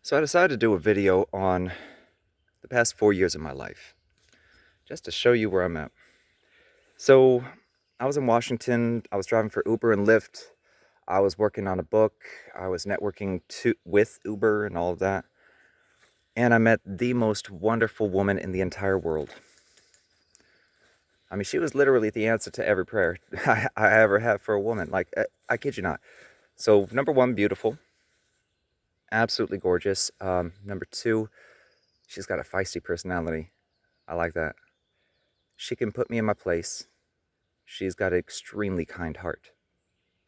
So I decided to do a video on the past 4 years of my life, just to show you where I'm at. So I was in Washington, I was driving for Uber and Lyft, I was working on a book, I was networking with Uber and all of that, and I met the most wonderful woman in the entire world. I mean, she was literally the answer to every prayer I ever had for a woman. Like, I kid you not. So, number one, beautiful. Absolutely gorgeous. Number two, she's got a feisty personality. I like that. She can put me in my place. She's got an extremely kind heart.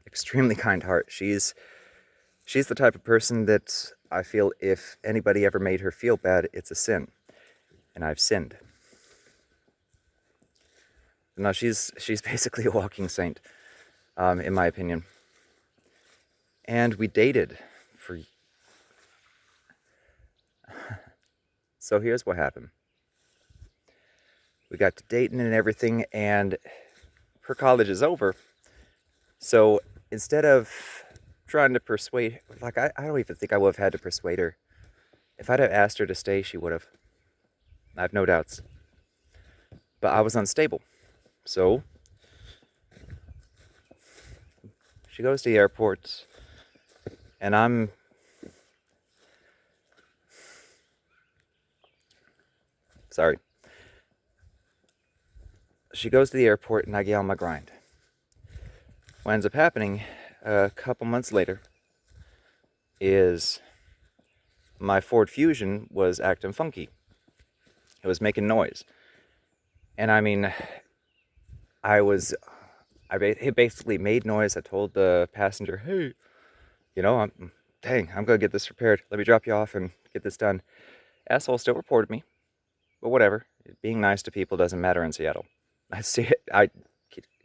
Extremely kind heart. She's the type of person that I feel if anybody ever made her feel bad, it's a sin. And I've sinned. No, she's basically a walking saint, in my opinion. And we dated for... So here's what happened. We got to dating and everything, and her college is over. So instead of trying to persuade, like, I don't even think I would have had to persuade her. If I'd have asked her to stay, she would have. I have no doubts. But I was unstable. So she goes to the airport, and I'm... Sorry. She goes to the airport, and I get on my grind. What ends up happening a couple months later is my Ford Fusion was acting funky. It was making noise. And I mean, it basically made noise. I told the passenger, hey, I'm gonna get this repaired. Let me drop you off and get this done. Asshole still reported me, but whatever. Being nice to people doesn't matter in Seattle. I see it. I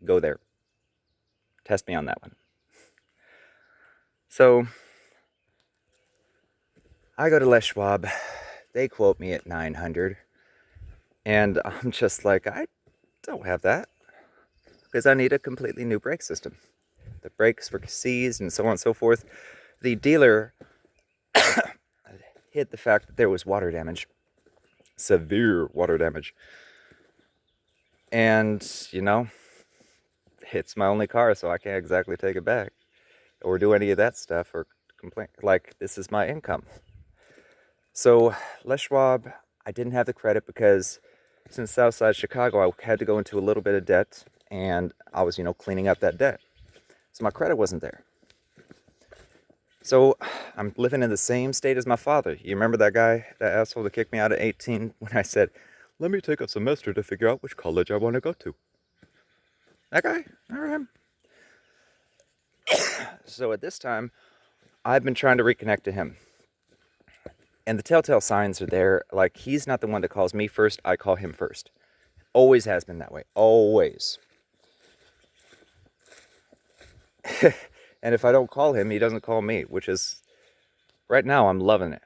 go there. Test me on that one. So I go to Les Schwab. They quote me at $900, and I'm just like, I don't have that because I need a completely new brake system. The brakes were seized and so on and so forth. The dealer hid the fact that there was water damage, severe water damage, and it's my only car, so I can't exactly take it back or do any of that stuff or complain. Like, this is my income. So Les Schwab, I didn't have the credit because since Southside Chicago, I had to go into a little bit of debt, and I was, cleaning up that debt. So my credit wasn't there. So I'm living in the same state as my father. You remember that guy, that asshole that kicked me out at 18 when I said, let me take a semester to figure out which college I want to go to? That guy? Remember him? So at this time, I've been trying to reconnect to him. And the telltale signs are there. Like, he's not the one that calls me first. I call him first. Always has been that way. Always. And if I don't call him, he doesn't call me, which is... Right now, I'm loving it.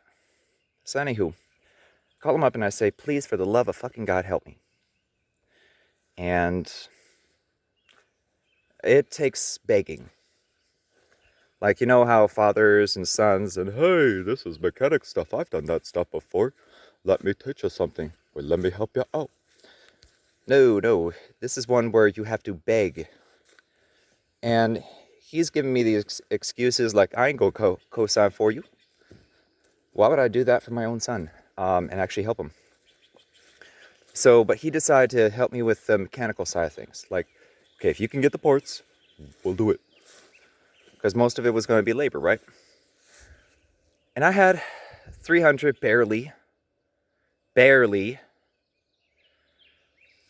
So anywho, call him up and I say, please, for the love of fucking God, help me. And it takes begging. Like, you know how fathers and sons and, hey, this is mechanic stuff. I've done that stuff before. Let me teach you something. Or let me help you out. No. This is one where you have to beg. And he's giving me these excuses like, I ain't gonna co-sign for you. Why would I do that for my own son? And actually help him. So, but he decided to help me with the mechanical side of things. Like, okay, if you can get the parts, we'll do it. Because most of it was going to be labor, right? And I had 300 barely.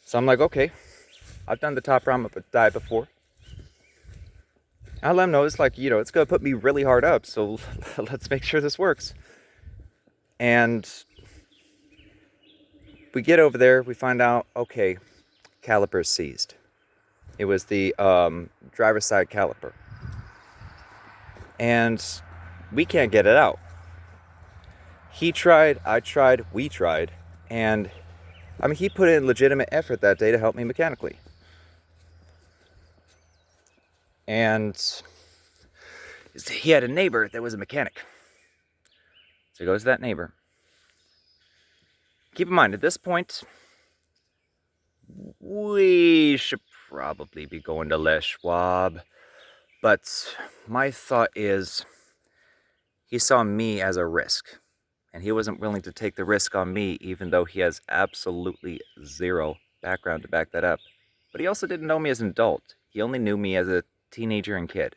So I'm like, okay, I've done the top round of die before. I let him know it's like, it's going to put me really hard up. So let's make sure this works. And we get over there, we find out, okay, caliper's seized. It was the driver's side caliper. And we can't get it out. He tried, I tried, we tried. And, I mean, he put in legitimate effort that day to help me mechanically. And he had a neighbor that was a mechanic. So he goes to that neighbor. Keep in mind, at this point, we should probably be going to Les Schwab. But my thought is, he saw me as a risk. And he wasn't willing to take the risk on me, even though he has absolutely zero background to back that up. But he also didn't know me as an adult. He only knew me as a teenager and kid.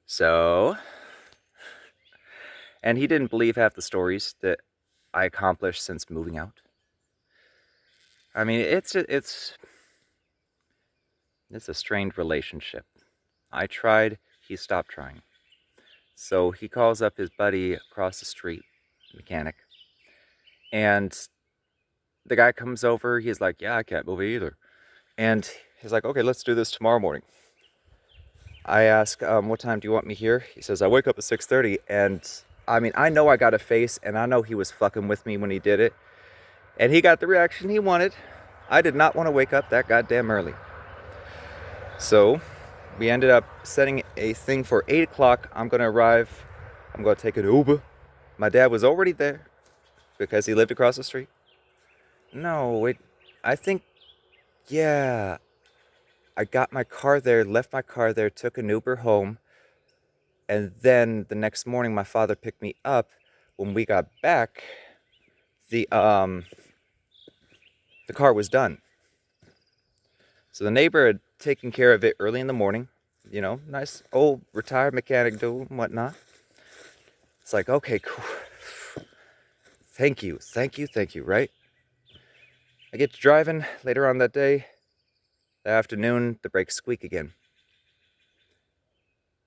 So, and he didn't believe half the stories that I accomplished since moving out. I mean, it's a strained relationship. I tried, he stopped trying. So he calls up his buddy across the street, mechanic, and the guy comes over. He's like, yeah, I can't move it either. And he's like, okay, let's do this tomorrow morning. I ask, what time do you want me here? He says, I wake up at 6:30. And I mean, I know I got a face, and I know he was fucking with me when he did it. And he got the reaction he wanted. I did not want to wake up that goddamn early. So we ended up setting a thing for 8 o'clock. I'm going to arrive. I'm going to take an Uber. My dad was already there because he lived across the street. No, I think, yeah. I got my car there, left my car there, took an Uber home. And then the next morning, my father picked me up. When we got back, the car was done. So the neighbor had taken care of it early in the morning. You know, nice old retired mechanic dude and whatnot. It's like, okay, cool. Thank you, right? I get to driving later on that day. The afternoon, the brakes squeak again.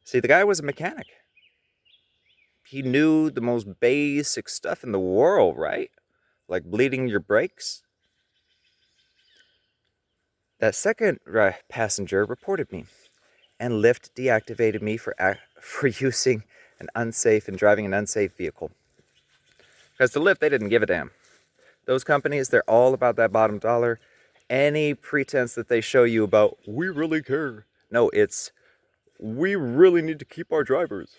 See, the guy was a mechanic. He knew the most basic stuff in the world, right? Like bleeding your brakes. That second passenger reported me, and Lyft deactivated me for using an unsafe and driving an unsafe vehicle. Because to Lyft, they didn't give a damn. Those companies, they're all about that bottom dollar. Any pretense that they show you about, we really care. No, it's, we really need to keep our drivers.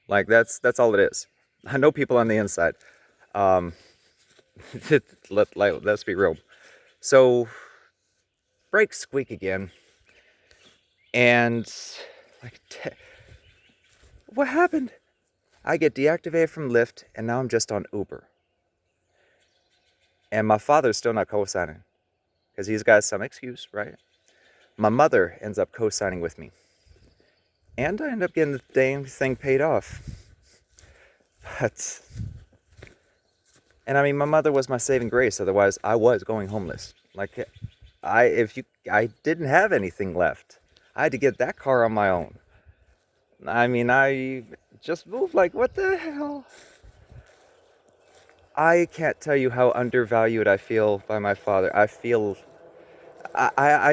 Like, that's all it is. I know people on the inside. Let's be real. So, brakes squeak again. And, like, what happened? I get deactivated from Lyft, and now I'm just on Uber. And my father's still not co-signing, because he's got some excuse, right? My mother ends up co-signing with me. And I end up getting the damn thing paid off. But, and I mean, my mother was my saving grace. Otherwise, I was going homeless. Like, I didn't have anything left. I had to get that car on my own. I mean, I just moved. Like, what the hell? I can't tell you how undervalued I feel by my father. I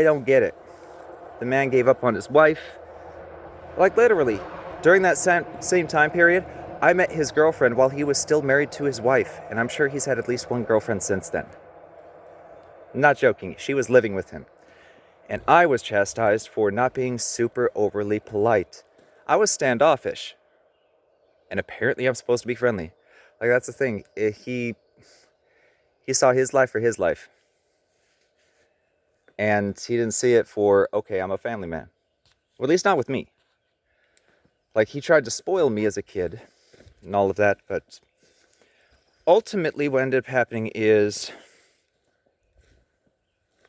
don't get it. The man gave up on his wife. Like, literally, during that same time period, I met his girlfriend while he was still married to his wife. And I'm sure he's had at least one girlfriend since then. I'm not joking. She was living with him. And I was chastised for not being super overly polite. I was standoffish. And apparently I'm supposed to be friendly. Like, that's the thing. He saw his life for his life. And he didn't see it for, okay, I'm a family man. Or at least not with me. Like, he tried to spoil me as a kid and all of that. But ultimately what ended up happening is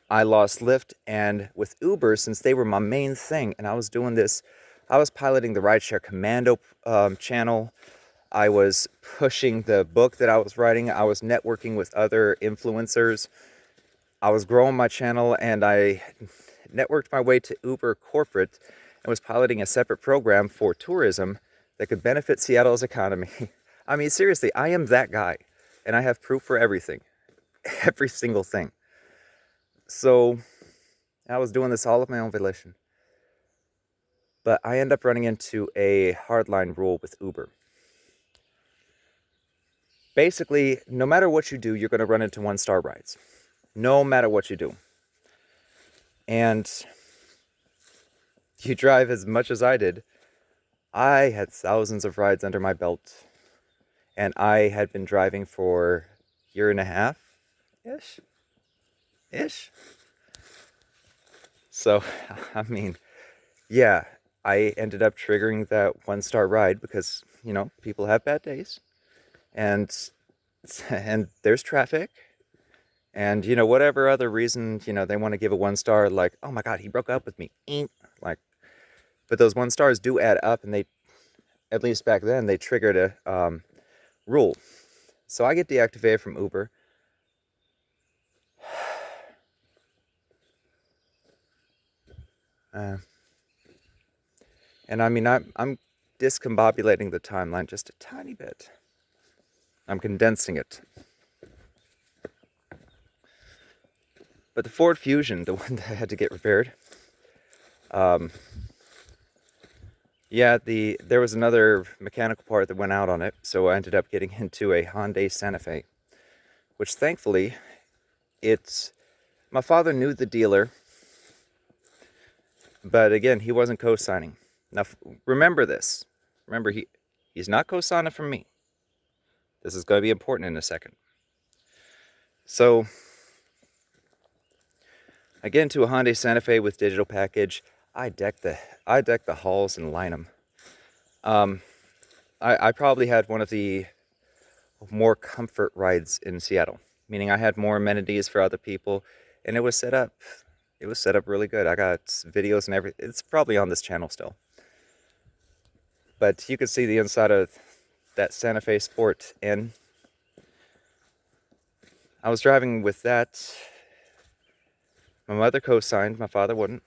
I lost Lyft, and with Uber, since they were my main thing, and I was doing this, I was piloting the Rideshare Commando channel. I was pushing the book that I was writing. I was networking with other influencers. I was growing my channel, and I networked my way to Uber corporate and was piloting a separate program for tourism that could benefit Seattle's economy. I mean, seriously, I am that guy, and I have proof for everything. Every single thing. So I was doing this all of my own volition. But I end up running into a hardline rule with Uber. Basically, no matter what you do, you're going to run into one-star rides. No matter what you do. And you drive as much as I did. I had thousands of rides under my belt, and I had been driving for a year and a half ish. Ish. So, I mean, yeah, I ended up triggering that 1-star ride because, people have bad days, and and there's traffic, and whatever other reason, they want to give a 1-star, like, oh my God, he broke up with me. Like, but those 1-stars do add up, and they, at least back then, they triggered a rule. So I get deactivated from Uber. And I mean, I'm discombobulating the timeline just a tiny bit. I'm condensing it. But the Ford Fusion, the one that I had to get repaired, yeah, there was another mechanical part that went out on it, so I ended up getting into a Hyundai Santa Fe, which thankfully, my father knew the dealer, but again, he wasn't co-signing. Now, remember this. Remember, he's not co-signing from me. This is going to be important in a second. So, I get into a Hyundai Santa Fe with digital package. I deck the halls and line them. I probably had one of the more comfort rides in Seattle, meaning I had more amenities for other people, and it was set up really good. I got videos and everything. It's probably on this channel still. But you could see the inside of that Santa Fe Sport, and I was driving with that. My mother co-signed, my father wouldn't.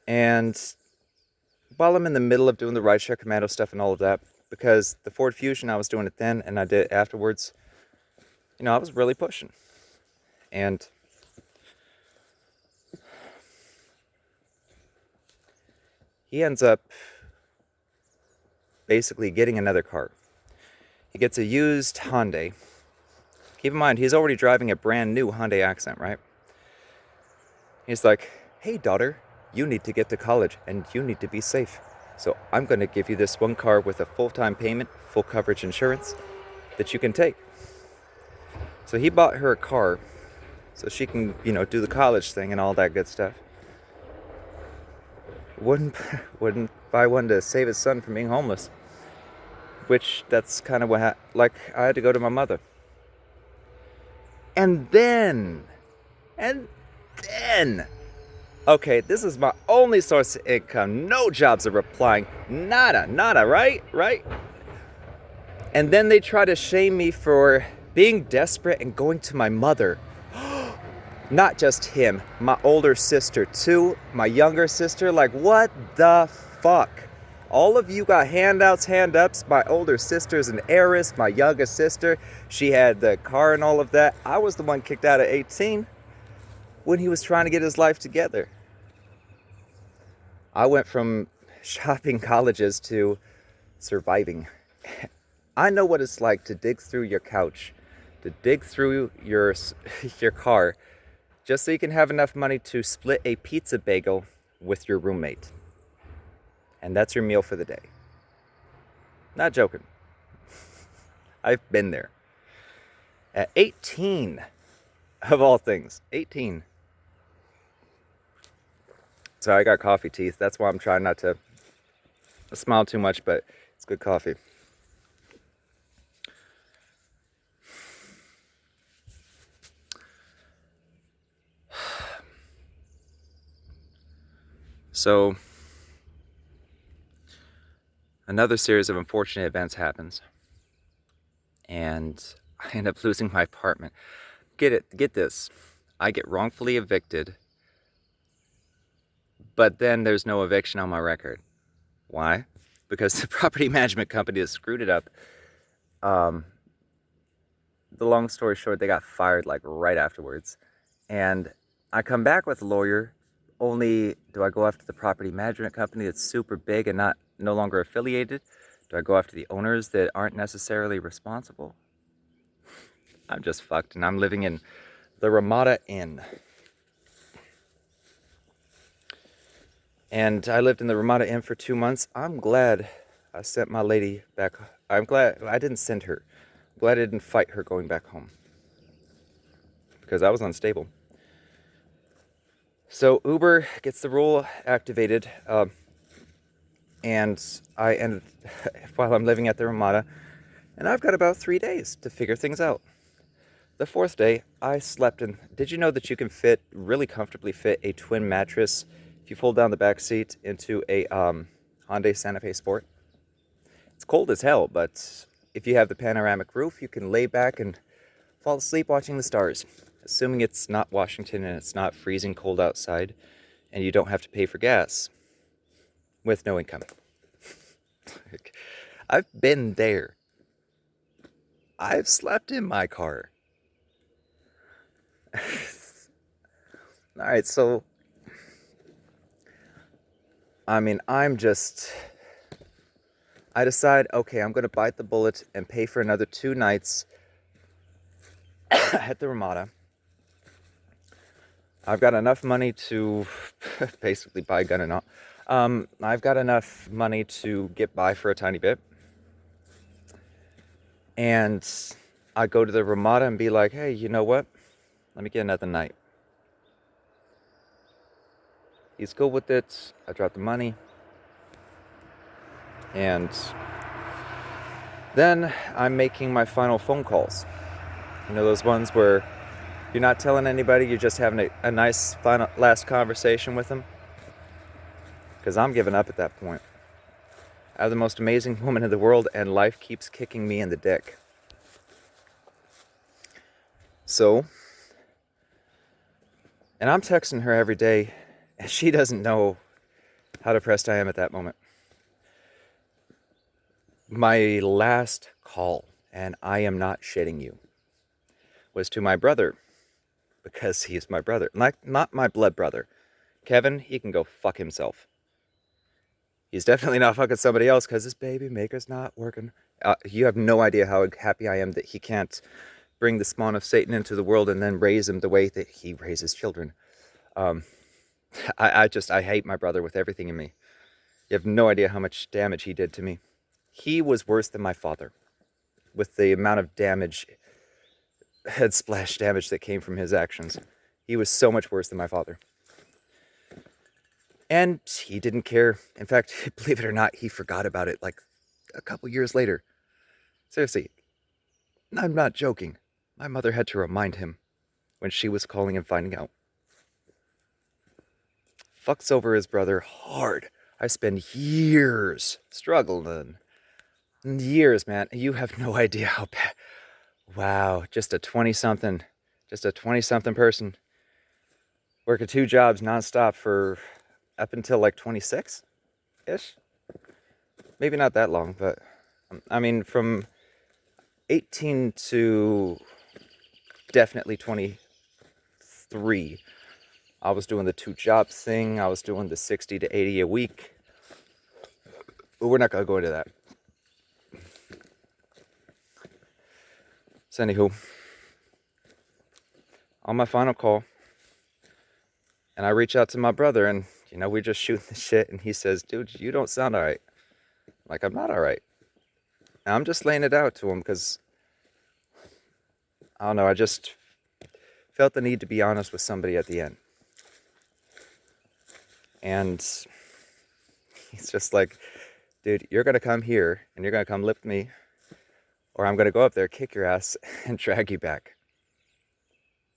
And while I'm in the middle of doing the rideshare commando stuff and all of that, because the Ford Fusion, I was doing it then and I did it afterwards, I was really pushing. And he ends up basically getting another car. He gets a used Hyundai. Keep in mind, he's already driving a brand new Hyundai Accent, right? He's like, hey daughter, you need to get to college and you need to be safe. So I'm going to give you this one car with a full-time payment, full coverage insurance that you can take. So he bought her a car so she can, do the college thing and all that good stuff. Wouldn't buy one to save his son from being homeless. Which, that's kind of what I had to go to my mother. And then, okay, this is my only source of income. No jobs are replying. Nada, right? And then they try to shame me for being desperate and going to my mother. Not just him, my older sister too, my younger sister. Like, what the fuck? All of you got hand-ups. My older sister's an heiress. My youngest sister, she had the car and all of that. I was the one kicked out at 18 when he was trying to get his life together. I went from shopping colleges to surviving. I know what it's like to dig through your couch, to dig through your car, just so you can have enough money to split a pizza bagel with your roommate. And that's your meal for the day. Not joking. I've been there. At 18, of all things, 18. So I got coffee teeth. That's why I'm trying not to smile too much, but it's good coffee. So, another series of unfortunate events happens, and I end up losing my apartment. Get this. I get wrongfully evicted, but then there's no eviction on my record. Why? Because the property management company has screwed it up. The long story short, they got fired like right afterwards. And I come back with a lawyer, only do I go after the property management company that's super big and no longer affiliated? Do I go after the owners that aren't necessarily responsible? I'm just fucked, and I'm living in the Ramada Inn. And I lived in the Ramada Inn for 2 months. I'm glad I sent my lady back. I'm glad I didn't send her. I'm glad I didn't fight her going back home, because I was unstable. So Uber gets the rule activated, and I ended while I'm living at the Ramada, and I've got about 3 days to figure things out. The fourth day, I slept in. Did you know that you can really comfortably fit a twin mattress if you fold down the back seat into a Hyundai Santa Fe Sport? It's cold as hell, but if you have the panoramic roof, you can lay back and fall asleep watching the stars, assuming it's not Washington and it's not freezing cold outside, and you don't have to pay for gas with no income. I've been there. I've slept in my car. All right, so I decide, okay, I'm gonna bite the bullet and pay for another 2 nights at the Ramada. I've got enough money to basically buy a gun and all. I've got enough money to get by for a tiny bit. And I go to the Ramada and be like, hey, you know what? Let me get another night. He's cool with it. I drop the money. And then I'm making my final phone calls. You know, those ones where you're not telling anybody, you're just having a nice final last conversation with them. Because I'm giving up at that point. I have the most amazing woman in the world, and life keeps kicking me in the dick. So, and I'm texting her every day, and she doesn't know how depressed I am at that moment. My last call, and I am not shitting you, was to my brother, because he's my brother. Not my blood brother. Kevin, he can go fuck himself. He's definitely not fucking somebody else, because his baby maker's not working. You have no idea how happy I am that he can't bring the spawn of Satan into the world and then raise him the way that he raises children. I hate my brother with everything in me. You have no idea how much damage he did to me. He was worse than my father, with the amount of damage, head splash damage that came from his actions. He was so much worse than my father. And he didn't care. In fact, believe it or not, he forgot about it like a couple years later. Seriously, I'm not joking. My mother had to remind him when she was calling and finding out. Fucks over his brother hard. I spend years struggling. Years, man. You have no idea how bad. Wow, just a 20-something person working 2 jobs nonstop for up until like 26-ish. Maybe not that long, but I mean from 18 to definitely 23. I was doing the 2 jobs thing. I was doing the 60 to 80 a week. But we're not going to go into that. So anywho, on my final call, and I reach out to my brother, and you know, we just shooting the shit, and he says, dude, you don't sound all right. Like, I'm not all right. And I'm just laying it out to him because, I don't know, I just felt the need to be honest with somebody at the end. And he's just like, dude, you're going to come here, and you're going to come lift me, or I'm going to go up there, kick your ass, and drag you back.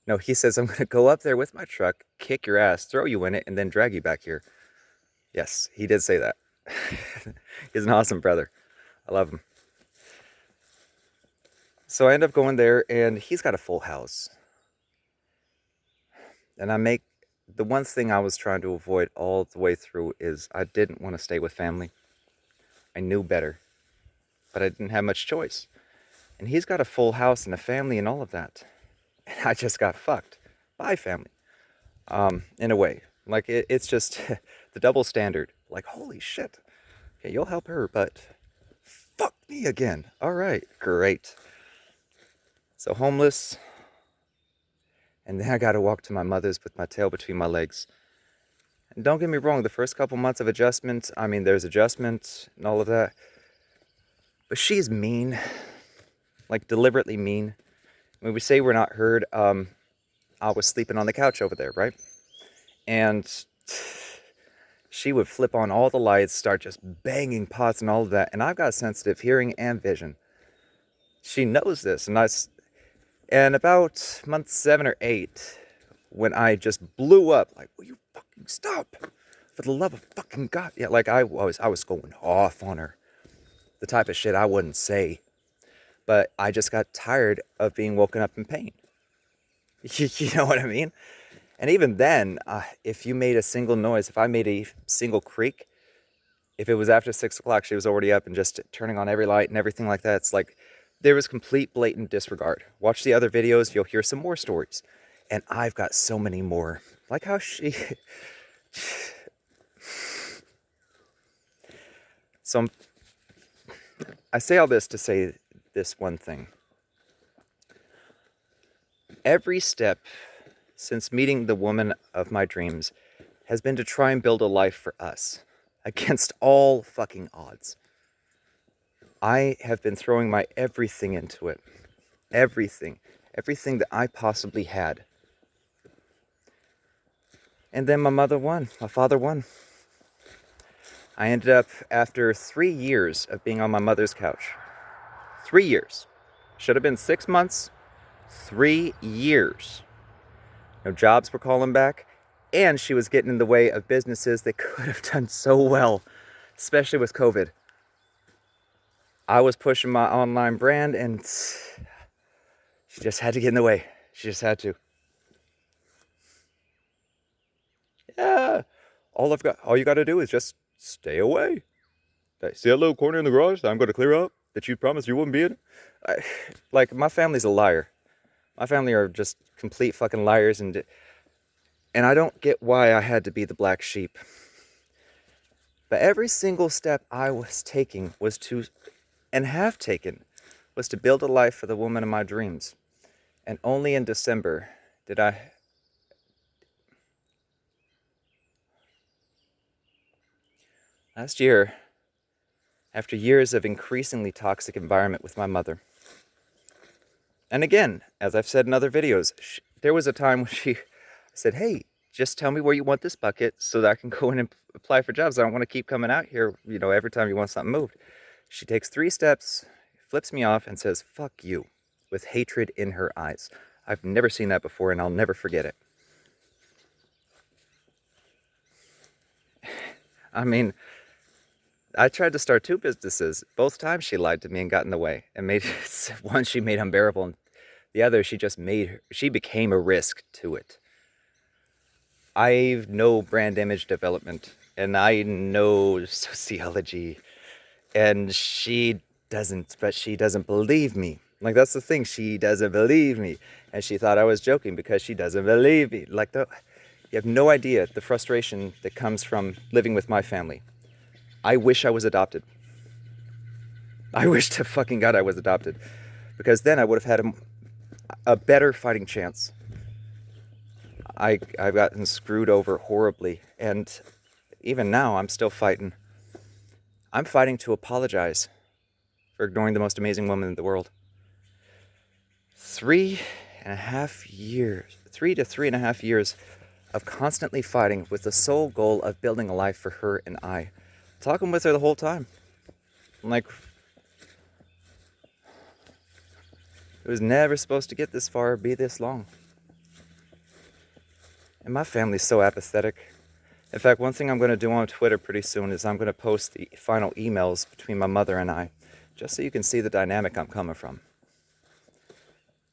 No, he says, I'm going to go up there with my truck, kick your ass, throw you in it, and then drag you back here. Yes, he did say that. He's an awesome brother. I love him. So I end up going there, and he's got a full house. And the one thing I was trying to avoid all the way through is I didn't want to stay with family. I knew better, but I didn't have much choice. And he's got a full house and a family and all of that. And I just got fucked by family, in a way. Like, it's just the double standard. Like, holy shit. Okay, you'll help her, but fuck me again. All right, great. So homeless. And then I got to walk to my mother's with my tail between my legs. And don't get me wrong, the first couple months of adjustment, I mean, there's adjustment and all of that. But she's mean, like deliberately mean. When we say we're not heard, I was sleeping on the couch over there, right? And she would flip on all the lights, start just banging pots and all of that. And I've got sensitive hearing and vision. She knows this. And about month 7 or 8, when I just blew up, like, will you fucking stop? For the love of fucking God. Yeah, like I was going off on her. The type of shit I wouldn't say. But I just got tired of being woken up in pain. You know what I mean? And even then, if you made a single noise, if I made a single creak, if it was after 6 o'clock, she was already up and just turning on every light and everything like that. It's like there was complete blatant disregard. Watch the other videos, you'll hear some more stories. And I've got so many more. Like how she... So I say all this to say this one thing. Every step since meeting the woman of my dreams has been to try and build a life for us against all fucking odds. I have been throwing my everything into it. Everything that I possibly had. And then my mother won. My father won. I ended up, after 3 years of being on my mother's couch. 3 years. Should have been 6 months. 3 years. No jobs were calling back. And she was getting in the way of businesses that could have done so well. Especially with COVID. I was pushing my online brand and she just had to get in the way. She just had to. Yeah. All you got to do is just stay away. See that little corner in the garage that I'm going to clear up that you promised you wouldn't be in? Like, my family's a liar. My family are just complete fucking liars, and I don't get why I had to be the black sheep. But every single step I was taking was to, and have taken, was to build a life for the woman of my dreams. And only in December did I... Last year, after years of increasingly toxic environment with my mother, and again, as I've said in other videos, there was a time when she said, hey, just tell me where you want this bucket so that I can go in and apply for jobs. I don't want to keep coming out here, every time you want something moved. She takes 3 steps, flips me off, and says, fuck you, with hatred in her eyes. I've never seen that before, and I'll never forget it. I mean, I tried to start 2 businesses. Both times she lied to me and got in the way. And made one she made unbearable, and the other she became a risk to it. I know brand image development, and I know sociology, and she doesn't believe me. Like, that's the thing, she doesn't believe me. And she thought I was joking because she doesn't believe me. Like, you have no idea the frustration that comes from living with my family. I wish I was adopted. I wish to fucking God I was adopted. Because then I would have had a better fighting chance. I've gotten screwed over horribly. And even now, I'm still fighting. I'm fighting to apologize for ignoring the most amazing woman in the world. 3.5 years. 3 to 3.5 years of constantly fighting with the sole goal of building a life for her and I. Talking with her the whole time. I'm like, it was never supposed to get this far or be this long. And my family's so apathetic. In fact, one thing I'm going to do on Twitter pretty soon is I'm going to post the final emails between my mother and I, just so you can see the dynamic I'm coming from.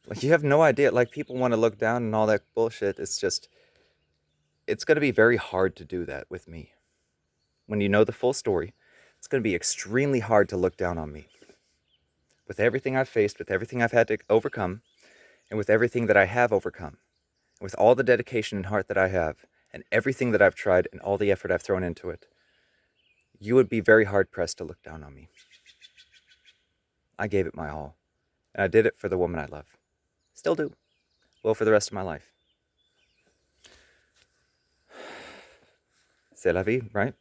Like, you have no idea. Like, people want to look down and all that bullshit. It's going to be very hard to do that with me. When you know the full story, it's going to be extremely hard to look down on me. With everything I've faced, with everything I've had to overcome, and with everything that I have overcome, with all the dedication and heart that I have, and everything that I've tried, and all the effort I've thrown into it, you would be very hard-pressed to look down on me. I gave it my all, and I did it for the woman I love. Still do. Will for the rest of my life. C'est la vie, right?